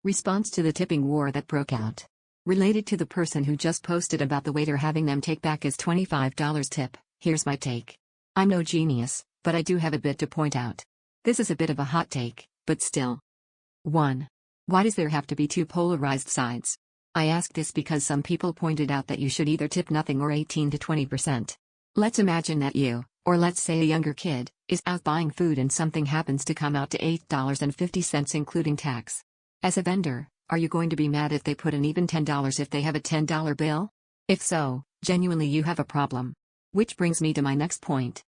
Response to the tipping war that broke out. Related to the person who just posted about the waiter having them take back his $25 tip, here's my take. I'm no genius, but I do have a bit to point out. This is a bit of a hot take, but still. 1. Why does there have to be two polarized sides? I ask this because some people pointed out that you should either tip nothing or 18 to 20%. Let's imagine that you, or let's say a younger kid, is out buying food and something happens to come out to $8.50 including tax. As a vendor, are you going to be mad if they put in even $10 if they have a $10 bill? If so, genuinely you have a problem. Which brings me to my next point.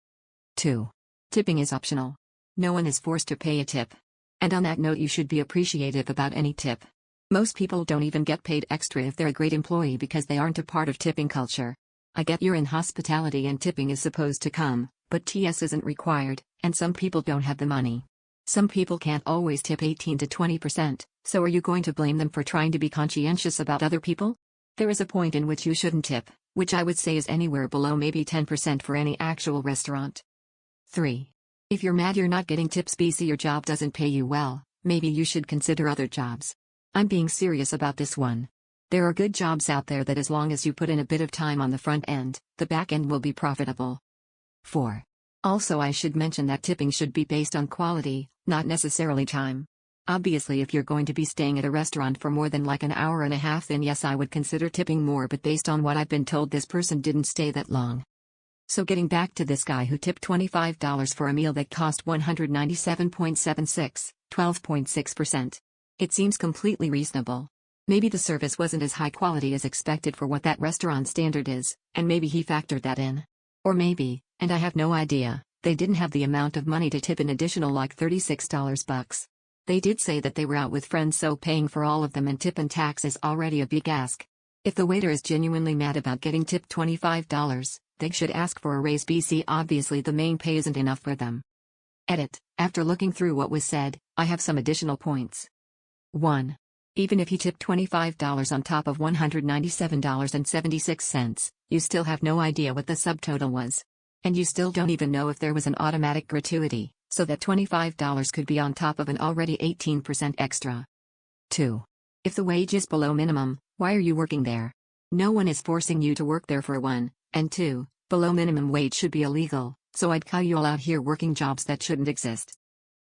2. Tipping is optional. No one is forced to pay a tip. And on that note, you should be appreciative about any tip. Most people don't even get paid extra if they're a great employee because they aren't a part of tipping culture. I get you're in hospitality and tipping is supposed to come, but TS isn't required, and some people don't have the money. Some people can't always tip 18 to 20%, so are you going to blame them for trying to be conscientious about other people? There is a point in which you shouldn't tip, which I would say is anywhere below maybe 10% for any actual restaurant. 3. If you're mad you're not getting tips because your job doesn't pay you well, maybe you should consider other jobs. I'm being serious about this one. There are good jobs out there that as long as you put in a bit of time on the front end, the back end will be profitable. 4. Also, I should mention that tipping should be based on quality, not necessarily time. Obviously, if you're going to be staying at a restaurant for more than like an hour and a half, then yes, I would consider tipping more, but based on what I've been told, this person didn't stay that long. So getting back to this guy who tipped $25 for a meal that cost $197.76, 12.6%. It seems completely reasonable. Maybe the service wasn't as high quality as expected for what that restaurant standard is, and maybe he factored that in. Or maybe, and I have no idea, they didn't have the amount of money to tip an additional like $36 bucks. They did say that they were out with friends, so paying for all of them and tip and tax is already a big ask. If the waiter is genuinely mad about getting tipped $25, they should ask for a raise because obviously the main pay isn't enough for them. Edit. After looking through what was said, I have some additional points. 1. Even if he tipped $25 on top of $197.76, you still have no idea what the subtotal was. And you still don't even know if there was an automatic gratuity, so that $25 could be on top of an already 18% extra. 2. If the wage is below minimum, why are you working there? No one is forcing you to work there for 1, and 2, below minimum wage should be illegal, so I'd call you all out here working jobs that shouldn't exist.